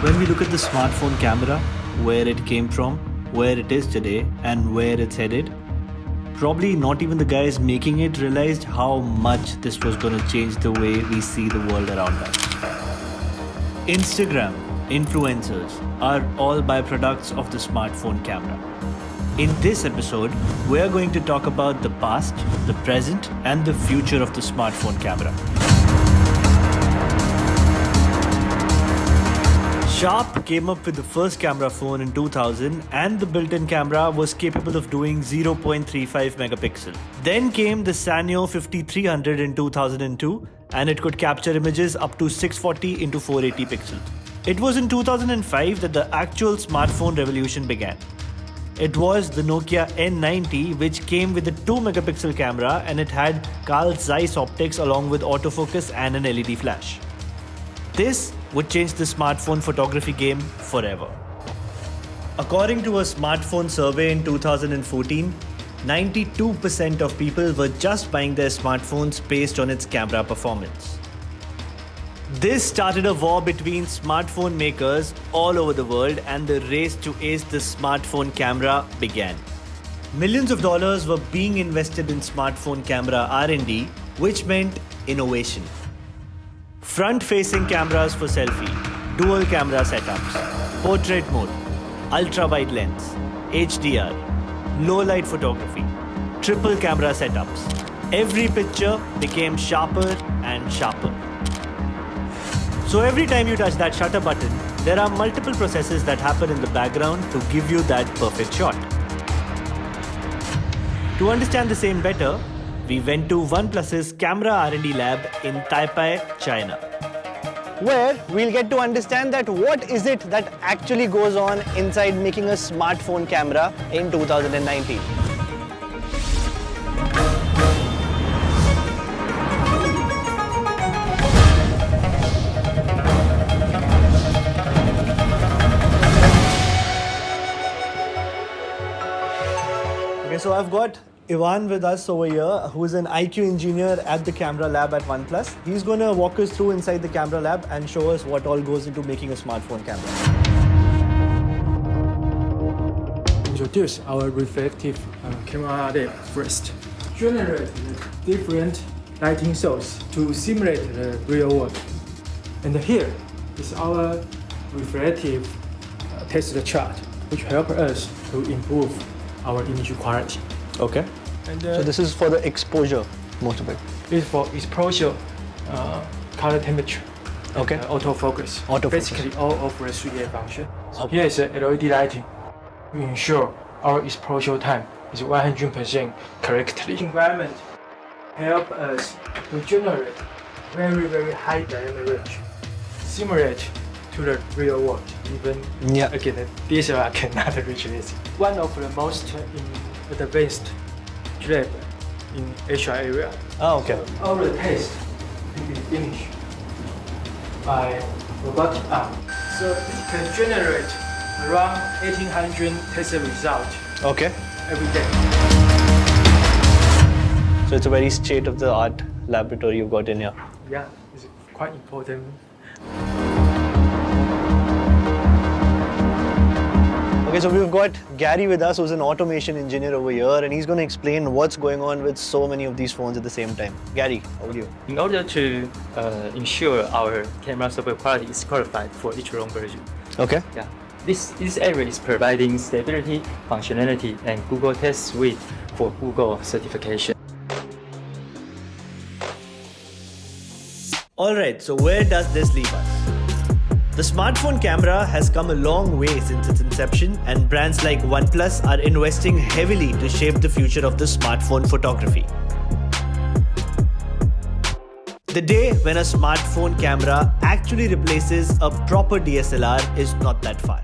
When we look at the smartphone camera, where it came from, where it is today, and where it's headed, probably not even the guys making it realized how much this was going to change the way we see the world around us. Instagram, influencers are all byproducts of the smartphone camera. In this episode, we are going to talk about the past, the present, and the future of the smartphone camera. Sharp came up with the first camera phone in 2000 and the built-in camera was capable of doing 0.35 megapixel. Then came the Sanyo 5300 in 2002 and it could capture images up to 640 into 480 pixels. It was in 2005 that the actual smartphone revolution began. It was the Nokia N90 which came with a 2 megapixel camera and it had Carl Zeiss optics along with autofocus and an LED flash. This would change the smartphone photography game forever. According to a smartphone survey in 2014, 92% of people were just buying their smartphones based on its camera performance. This started a war between smartphone makers all over the world and the race to ace the smartphone camera began. Millions of dollars were being invested in smartphone camera R&D, which meant innovation. Front-facing cameras for selfie, dual camera setups, portrait mode, ultra-wide lens, HDR, low-light photography, triple camera setups. Every picture became sharper and sharper. So every time you touch that shutter button, there are multiple processes that happen in the background to give you that perfect shot. To understand the same better, we went to OnePlus's camera R&D lab in Taipei, China, where we'll get to understand that what is it that actually goes on inside making a smartphone camera in 2019. Okay, so I've got Ivan with us over here, who is an IQ engineer at the camera lab at OnePlus. He's going to walk us through inside the camera lab and show us what all goes into making a smartphone camera. Introduce our reflective camera lab first. Generate different lighting source to simulate the real world. And here is our reflective test chart, which help us to improve our image quality. Okay. And, so this is for the exposure, most of it. It's for exposure, color temperature, okay. And, autofocus. Autofocus. Basically all of the 3A function. So here is a LED lighting. We ensure our exposure time is 100% correctly. Environment help us to generate very, very high dynamic range, simulate to the real world. Even again, the DSLR cannot reach this. One of the most advanced lab in Asia area. Oh, okay. So all the tests will be finished by robotic arm. So it can generate around 1800 test results every day. So it's a very state-of-the-art laboratory you've got in here. Yeah, it's quite important. Okay, so we've got Gary with us, who's an automation engineer over here, and he's going to explain what's going on with so many of these phones at the same time. Gary, over to you. In order to ensure our camera software quality is qualified for each ROM version. Okay. Yeah. This area is providing stability, functionality, and Google Test Suite for Google certification. Alright, so where does this leave us? The smartphone camera has come a long way since its inception, and brands like OnePlus are investing heavily to shape the future of the smartphone photography. The day when a smartphone camera actually replaces a proper DSLR is not that far.